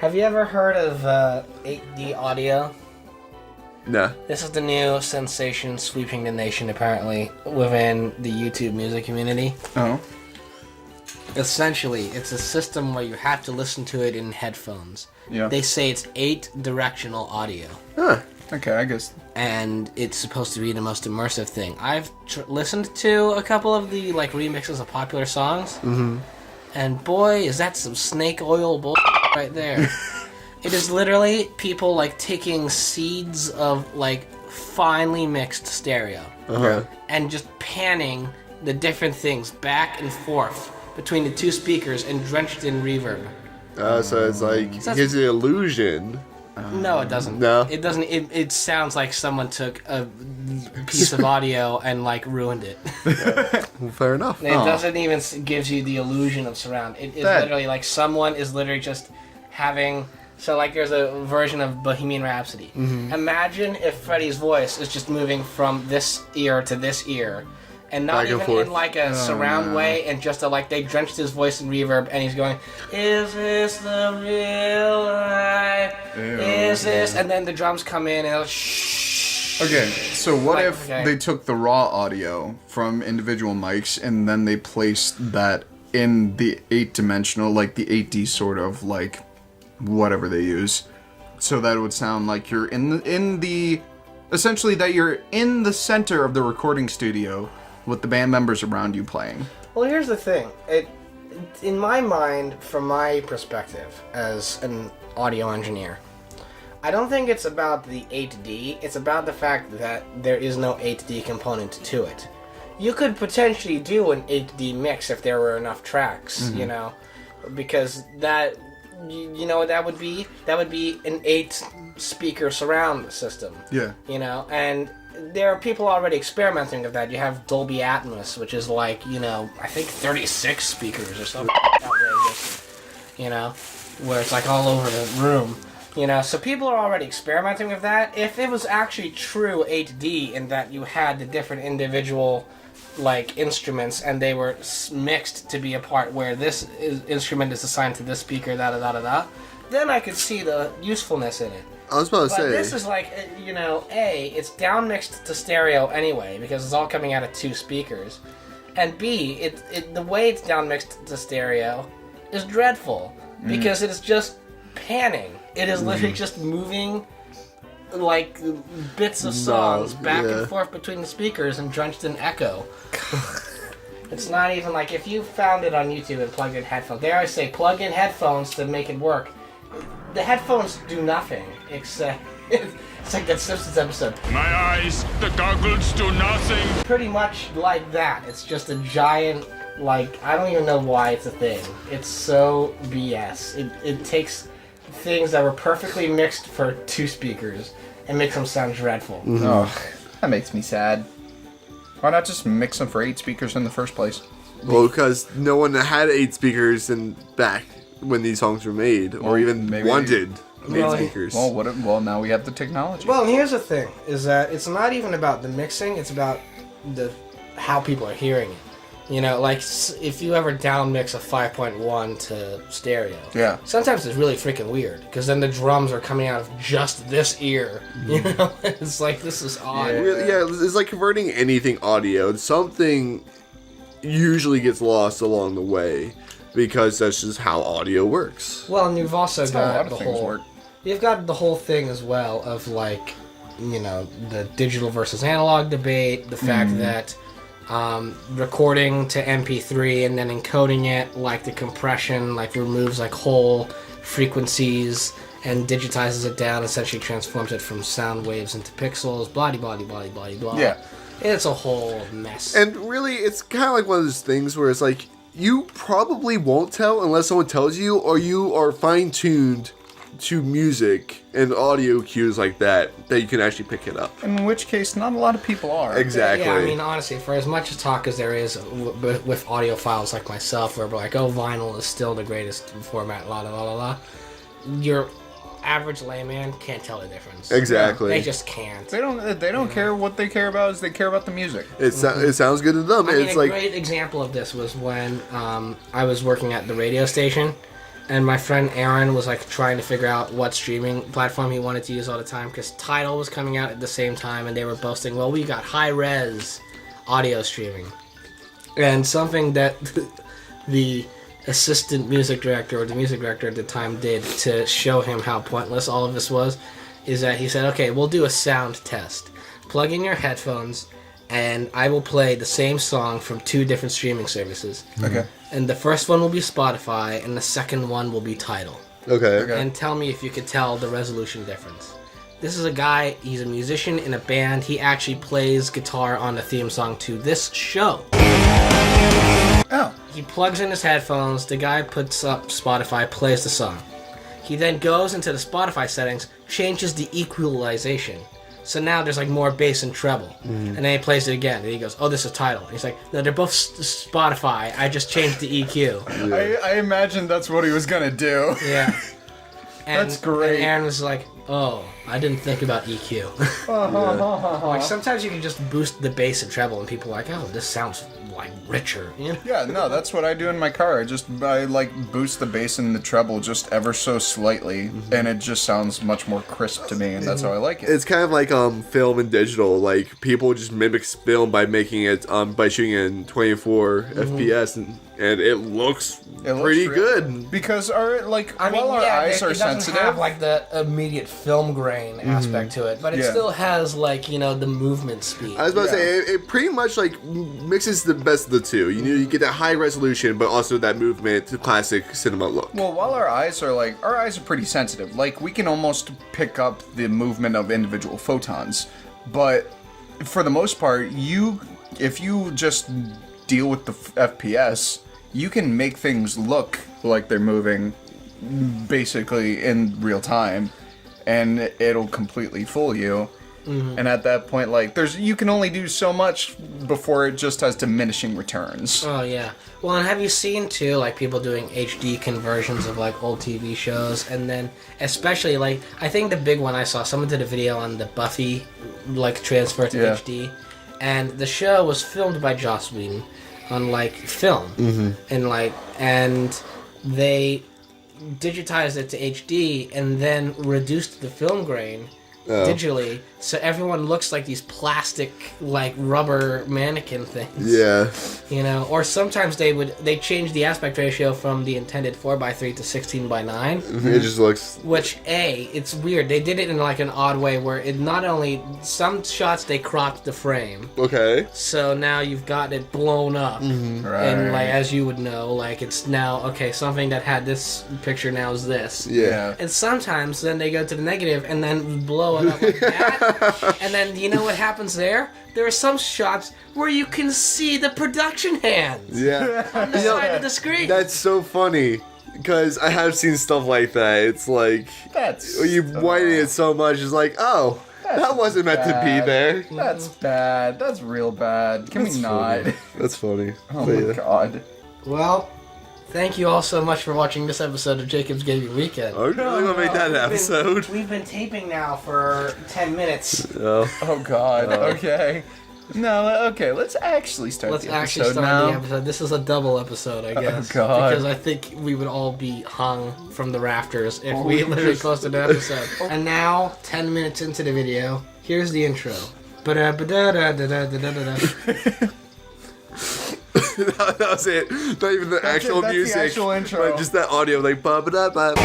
Have you ever heard of 8D audio? Nah. This is the new sensation sweeping the nation, apparently, within the YouTube music community. Oh. Essentially, it's a system where you have to listen to it in headphones. Yeah. They say it's 8-directional audio. Huh. Okay, I guess. And it's supposed to be the most immersive thing. I've listened to a couple of the remixes of popular songs, and boy, is that some snake oil bull right there. It is literally people taking seeds of finely mixed stereo and just panning the different things back and forth between the two speakers and drenched in reverb. So it's gives the illusion. No, it doesn't. No? It doesn't. It sounds like someone took a piece of audio and ruined it. Well, fair enough. It doesn't even gives you the illusion of surround. It is literally someone is literally just having. So there's a version of Bohemian Rhapsody. Imagine if Freddie's voice is just moving from this ear to this ear. And not even in a surround way, and just they drenched his voice in reverb, and he's going, "Is this the real life? Is this?" And then the drums come in, and shh. Okay, so what if they took the raw audio from individual mics, and then they placed that in the 8-dimensional, the 8D sort of, whatever they use, so that it would sound like you're in the essentially that you're in the center of the recording studio, with the band members around you playing. Well, here's the thing. In my mind, from my perspective as an audio engineer, I don't think it's about the 8D. It's about the fact that there is no 8D component to it. You could potentially do an 8D mix if there were enough tracks, because that, that would be an 8-speaker surround system. Yeah. And there are people already experimenting with that. You have Dolby Atmos, which is I think 36 speakers or something outrageous, where it's all over the room, so people are already experimenting with that. If it was actually true 8D in that you had the different individual instruments and they were mixed to be a part where this instrument is assigned to this speaker, then I could see the usefulness in it. I was about to say. This is A, it's down mixed to stereo anyway, because it's all coming out of 2 speakers. And B, the way it's down mixed to stereo is dreadful, because it is just panning. It is literally just moving bits of songs back and forth between the speakers and drenched in echo. It's not even if you found it on YouTube and plugged in headphones. They always say plug in headphones to make it work. The headphones do nothing except it's like that Simpsons episode. My eyes, the goggles do nothing. Pretty much like that. It's just a giant I don't even know why it's a thing. It's so BS. It takes things that were perfectly mixed for 2 speakers and makes them sound dreadful. Oh, that makes me sad. Why not just mix them for 8 speakers in the first place? Well, because no one had 8 speakers back when these songs were made, or even wanted 8 speakers. Well, now we have the technology. Well, and here's the thing: is that it's not even about the mixing; it's about how people are hearing it. If you ever down mix a 5.1 to stereo, sometimes it's really freaking weird, because then the drums are coming out of just this ear. It's this is odd. It's like converting anything audio. Something usually gets lost along the way, because that's just how audio works. Well, and you've also got the whole work. You've got the whole thing as well of the digital versus analog debate, the fact that recording to MP3 and then encoding it, the compression, removes whole frequencies and digitizes it down, essentially transforms it from sound waves into pixels, blah blah blah blah blah. Yeah. It's a whole mess. And really, it's kind of one of those things where it's you probably won't tell unless someone tells you, or you are fine-tuned to music and audio cues like that you can actually pick it up. In which case, not a lot of people are. Exactly. Yeah, honestly, for as much talk as there is with audiophiles like myself, where we're vinyl is still the greatest format, la la la la la, your average layman can't tell the difference. Exactly. They just can't. They don't care. What they care about is they care about the music. It sounds good to them. A great example of this was when I was working at the radio station, And my friend Aaron was like trying to figure out what streaming platform he wanted to use all the time because Tidal was coming out at the same time, and they were boasting, well, we got high-res audio streaming. And something that the assistant music director or the music director at the time did to show him how pointless all of this was is that he said, okay, we'll do a sound test. Plug in your headphones, and I will play the same song from 2 different streaming services. Okay. And the first one will be Spotify, and the second one will be Tidal. Okay. And tell me if you could tell the resolution difference. This is a guy, he's a musician in a band. He actually plays guitar on the theme song to this show. Oh. He plugs in his headphones, the guy puts up Spotify, plays the song. He then goes into the Spotify settings, changes the equalization. So now there's like more bass and treble. And then he plays it again, and he goes, oh, this is Tidal. And he's like, no, they're both Spotify. I just changed the EQ. Yeah. I imagined that's what he was gonna do. Yeah. And, That's great. And Aaron was like, oh, I didn't think about EQ. Like, sometimes you can just boost the bass and treble, and people are like, oh, this sounds like richer. You know? Yeah, no, that's what I do in my car. I like boost the bass and the treble just ever so slightly, and it just sounds much more crisp to me, and that's how I like it. It's kind of like film and digital. Like people just mimic film by making it by shooting it in 24 FPS, and it looks pretty good. Because our eyes are it doesn't sensitive. have like the immediate film grain aspect to it, but it still has like the movement speed. I was about to say it pretty much like mixes the best of the two. You get that high resolution, but also that movement to classic cinema look. Well, while our eyes are pretty sensitive. Like we can almost pick up the movement of individual photons, but for the most part, if you just deal with the FPS, you can make things look like they're moving basically in real time, and it'll completely fool you. And at that point, like, you can only do so much before it just has diminishing returns. Oh yeah. Well, and have you seen too, like people doing HD conversions of like old TV shows, and then especially like I think the big one I saw, someone did a video on the Buffy like transfer to HD, and the show was filmed by Joss Whedon on like film, and they digitized it to HD and then reduced the film grain digitally, so everyone looks like these plastic, like rubber mannequin things. Yeah. Or sometimes they change the aspect ratio from the intended 4:3 to 16:9. It just looks. Which it's weird. They did it in like an odd way where it not only some shots they cropped the frame. Okay. So now you've got it blown up, and like as you would know, like it's now something that had this picture now is this. Yeah. And sometimes then they go to the negative and then blow it up like that. And then you know what happens there? There are some shots where you can see the production hands. Yeah. On the side of the screen. That's so funny. Because I have seen stuff like that. It's like you widen it so much. It's like, oh, that wasn't meant to be there. That's bad. That's real bad. Can we not? Funny. That's funny. Oh my god. Well, thank you all so much for watching this episode of Jacob's Gaming Weekend. I'm really gonna make that an episode. We've been taping now for 10 minutes. Oh god. Okay. No, okay, let's actually start the episode now. The episode. This is a double episode, I guess. Oh, God. Because I think we would all be hung from the rafters if we literally posted the episode. And now, 10 minutes into the video, here's the intro. That was it. Not even the actual music. The actual intro. But just that audio, like ba-ba-da-ba.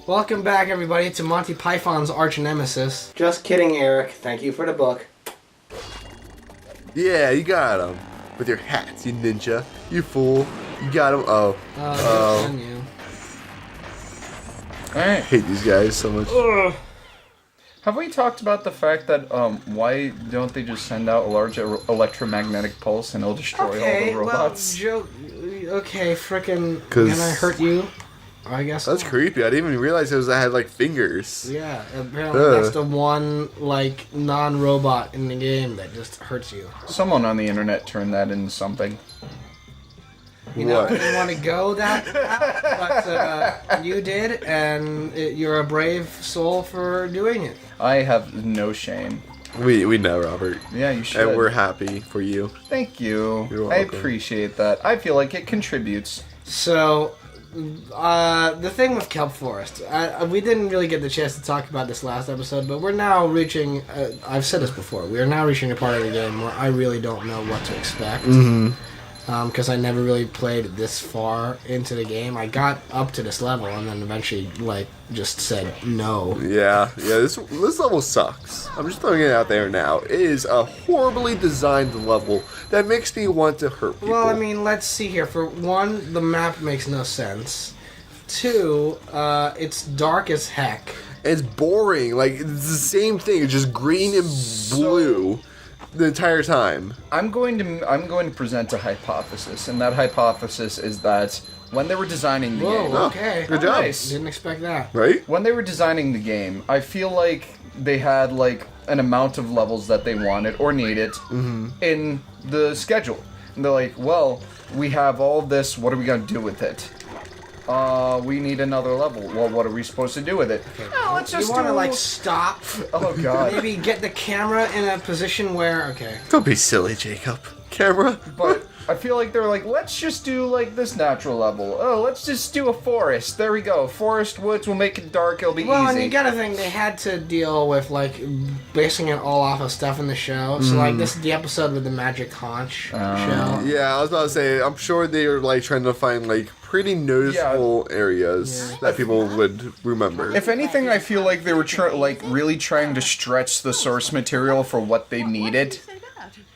Welcome back, everybody, to Monty Python's arch nemesis. Just kidding, Eric. Thank you for the book. Yeah, you got him. With your hats, you ninja. You fool. You got him. Oh. On you. I hate these guys so much. Ugh. Have we talked about the fact that why don't they just send out a large electromagnetic pulse and it'll destroy all the robots? Well, frickin' can I hurt you? I guess that's creepy. I didn't even realize I had like fingers. Yeah, apparently that's the one like non-robot in the game that just hurts you. Someone on the internet turned that into something. You know, I didn't want to go that route, but you did, and you're a brave soul for doing it. I have no shame. We know, Robert. Yeah, you should. And we're happy for you. Thank you. You're I welcome. appreciate that. I feel like it contributes So, the thing with Kelp Forest, we didn't really get the chance to talk about this last episode, but we're now reaching, I've said this before, we are now reaching a part of the game where I really don't know what to expect. Because I never really played this far into the game. I got up to this level and then eventually, just said no. Yeah, this level sucks. I'm just throwing it out there now. It is a horribly designed level that makes me want to hurt people. Well, I mean, let's see here. For one, the map makes no sense. Two, it's dark as heck. It's boring. Like, it's the same thing. It's just green and blue. The entire time. I'm going to present a hypothesis, and that hypothesis is that when they were designing the game, Okay. Good job. Nice. Didn't expect that. Right? When they were designing the game, I feel like they had an amount of levels that they wanted or needed in the schedule. And they're like, well, we have all this, what are we going to do with it? We need another level. Well, what are we supposed to do with it? Okay. Let's just you want to stop? Oh god. Maybe get the camera in a position where, okay. Don't be silly, Jacob. Camera. But I feel like they're like, let's just do this natural level. Oh, let's just do a forest. There we go. Forest woods will make it dark. It'll be easy. Well, and you gotta think they had to deal with basing it all off of stuff in the show. So this is the episode with the magic conch show. Yeah, I was about to say, I'm sure they are trying to find pretty noticeable areas that people would remember. If anything, I feel like they were really trying to stretch the source material for what they needed.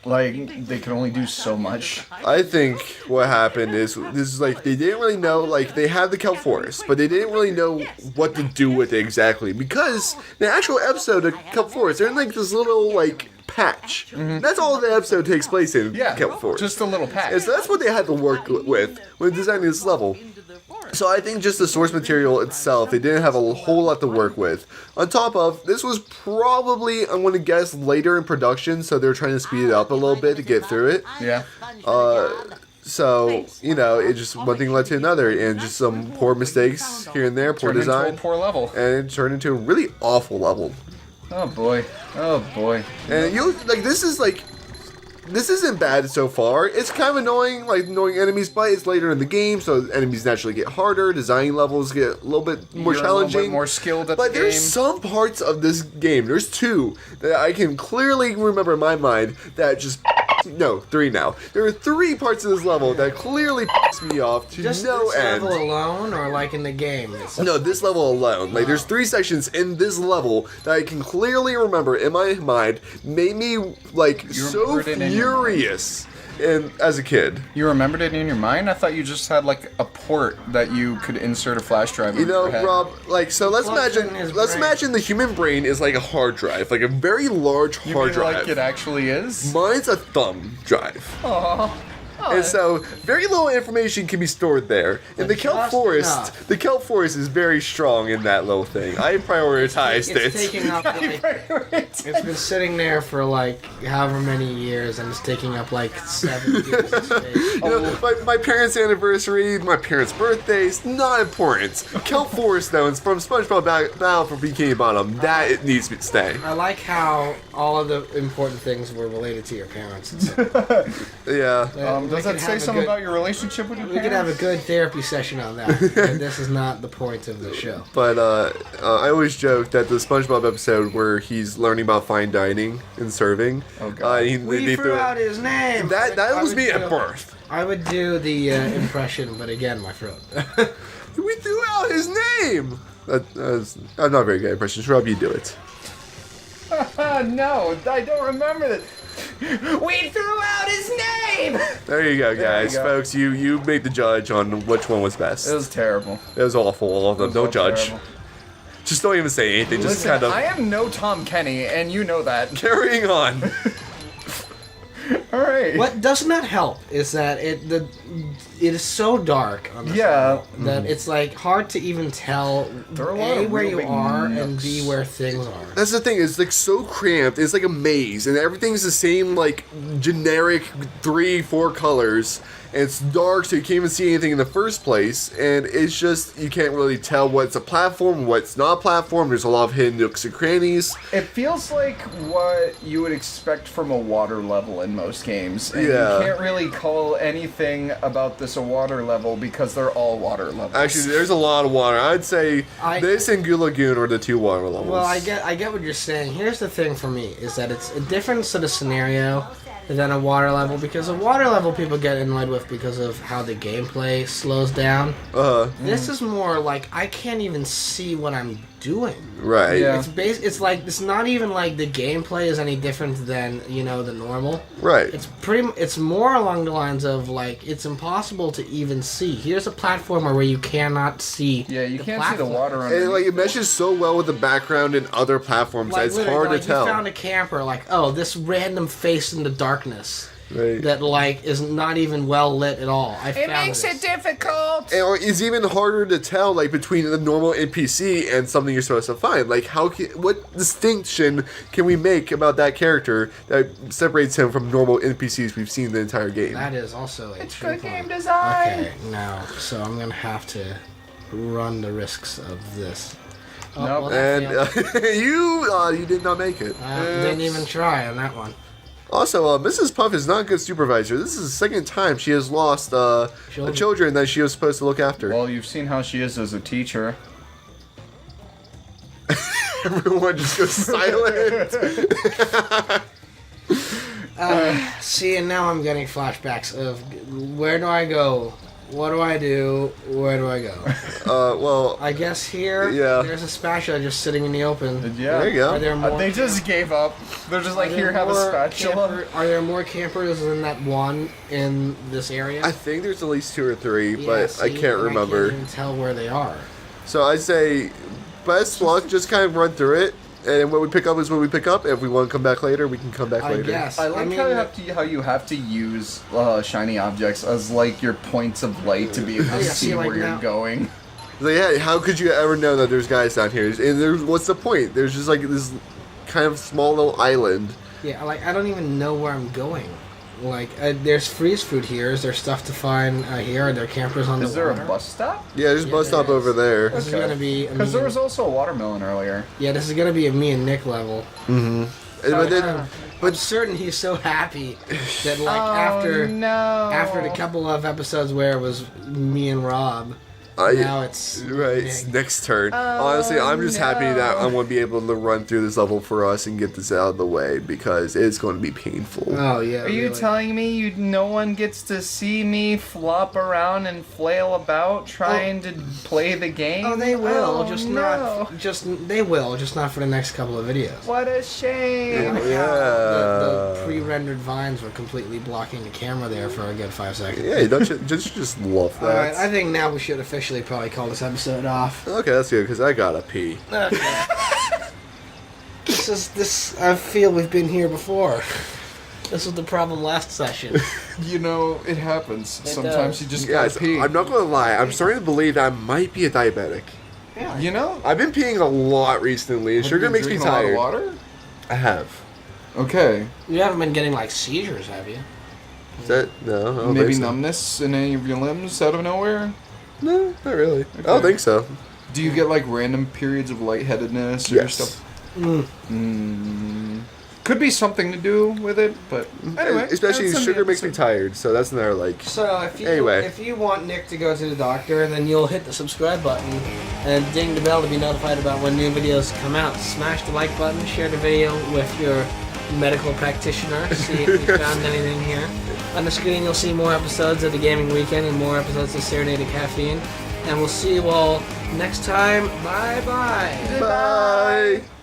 They could only do so much. I think what happened is they didn't really know, they had the Kelp Forest, but they didn't really know what to do with it exactly, because the actual episode of Kelp Forest, they're in this little patch. That's all the episode takes place in Kelp Forest. Just a little patch. And so that's what they had to work with when designing this level. So I think just the source material itself, they didn't have a whole lot to work with. On top of, this was probably, I'm going to guess, later in production, so they're trying to speed it up a little bit to get through it. Yeah. So, it just one thing led to another, and just some poor mistakes here and there, poor design. Into a poor level. And it turned into a really awful level. Oh boy. And this isn't bad so far. It's kind of annoying, annoying enemies, but it's later in the game, so enemies naturally get harder, designing levels get a little bit more challenging. A little bit more skilled at the game. But there's some parts of this game, there's two, that I can clearly remember in my mind that just... No, three now. There are three parts of this level that clearly piss me off to Just no this end. level alone, or in the game? No, this level alone. There's three sections in this level that I can clearly remember in my mind made me, so furious as a kid. You remembered it in your mind? I thought you just had, a port that you could insert a flash drive in your head. Rob, so let's imagine the human brain is like a hard drive, a very large hard drive. Like it actually is? Mine's a thumb drive. Aww. And so, very little information can be stored there. And the Kelp Forest is very strong in that little thing. I prioritized it. Taking up, it's been sitting there for however many years, and it's taking up 7 years of space. My parents' anniversary, my parents' birthdays, not important. Kelp Forest, though, is from SpongeBob Battle for Bikini Bottom. That it needs to stay. I like how all of the important things were related to your parents. Yeah. Does that say something about your relationship with your parents? We could have a good therapy session on that. And this is not the point of the show. But I always joke that the SpongeBob episode where he's learning about fine dining and serving. Oh god. We threw out his name. That was me at birth. I would do the impression, but again, my throat. We threw out his name. I'm not very good at impressions. Rob, you do it. No, I don't remember that. We threw out his name! There you go, guys. Folks, you make the judge on which one was best. It was terrible. It was awful, all of them. Don't judge. Terrible. Just don't even say anything. Just Listen, kind of... I am no Tom Kenny, and you know that. Carrying on. Alright. What does not help is that it is so dark on the show that it's hard to even tell A, where you are, and B, where things are. That's the thing, it's so cramped, it's like a maze, and everything's the same generic 3-4 colors, and it's dark so you can't even see anything in the first place, and it's just, you can't really tell what's a platform, what's not a platform. There's a lot of hidden nooks and crannies. It feels like what you would expect from a water level in most ice games. And Yeah. you can't really call anything about this a water level because they're all water levels. Actually, there's a lot of water. I'd say this and Goo Lagoon are the 2 water levels. Well, I get what you're saying. Here's the thing for me, is that it's a different sort of scenario than a water level, because a water level people get annoyed with because of how the gameplay slows down. This is more like I can't even see what I'm doing. Right. Yeah. It's like it's not even like the gameplay is any different than the normal. Right. It's more along the lines of like it's impossible to even see. Here's a platformer where you cannot see. Yeah, you the can't see the platform. water underneath. And like it meshes so well with the background and other platforms that it's hard to tell. You found a camper, like, oh, this random face in the darkness. Right. That like is not even well lit at all. It makes it difficult. Or it's even harder to tell, like, between the normal NPC and something you're supposed to find. Like, what distinction can we make about that character that separates him from normal NPCs we've seen the entire game? That is also a true Good point. game design. Okay, now, so I'm gonna have to run the risks of this. Oh, Nope. well, that failed. And you did not make it. Didn't even try on that one. Also, Mrs. Puff is not a good supervisor. This is the second time she has lost children that she was supposed to look after. Well, you've seen how she is as a teacher. Everyone just goes silent. See, and now I'm getting flashbacks of where do I go? What do I do? Where do I go? Well, I guess here, Yeah. there's a spatula just sitting in the open. Yeah. there you go. Are there more? They just gave up. They're just like, are here, there have a more spatula. Are there more campers than that one in this area? I think there's at least 2 or 3, Yeah, but I see, can't and remember. I can't even tell where they are. So I'd say best luck, just kind of run through it, and what we pick up is what we pick up. If we want to come back later, we can come back I later. guess. I like mean, how you have to use shiny objects as like your points of light to be able to yeah, see see, like where you're now- going. Like, yeah, how could you ever know that there's guys down here? And what's the point? There's just like this kind of small little island. Yeah, like I don't even know where I'm going. Like, there's freeze food here. Is there stuff to find here? Are there campers on the Is there a water? bus stop? Yeah, there's a Yeah, bus there stop is. over there. This is gonna be Because there was also a watermelon earlier. this is gonna be a me and Nick level. But then, I'm certain he's so happy that like no. after the couple of episodes where it was me and Rob, now it's right, it's Nick. next turn. Honestly, I'm just happy that I'm going to be able to run through this level for us and get this out of the way because it's going to be painful. Oh yeah. Are you really. telling me no one gets to see me flop around and flail about trying to play the game? Oh, they will, Oh, just no. not. They will, just not for the next couple of videos. What a shame. Yeah. The pre-rendered vines were completely blocking the camera there for a good 5 seconds. Yeah, don't you just love that? Alright, I think now we should officially probably call this episode off. Okay, that's good because I gotta pee. Okay. this I feel we've been here before. This was the problem last session. You know, it happens. Sometimes does. you just Guys, gotta pee. I'm not gonna lie. I'm starting to believe that I might be a diabetic. Yeah. You know? I've been peeing a lot recently, and Have sugar you been makes me drinking a lot of tired. water? I have. Okay. You haven't been getting like seizures, have you? Is that no? I don't Maybe think so. numbness in any of your limbs out of nowhere? No, not really. I don't think so. Do you get like random periods of lightheadedness or Yes. stuff? Could be something to do with it, but anyway. Especially that's sugar something makes me tired, so that's another like. So Anyway. if you want Nick to go to the doctor, then you'll hit the subscribe button and ding the bell to be notified about when new videos come out. Smash the like button, share the video with your medical practitioner, see if you found anything here. On the screen you'll see more episodes of the Gaming Weekend and more episodes of Serenade to Caffeine. And we'll see you all next time. Bye bye. Bye.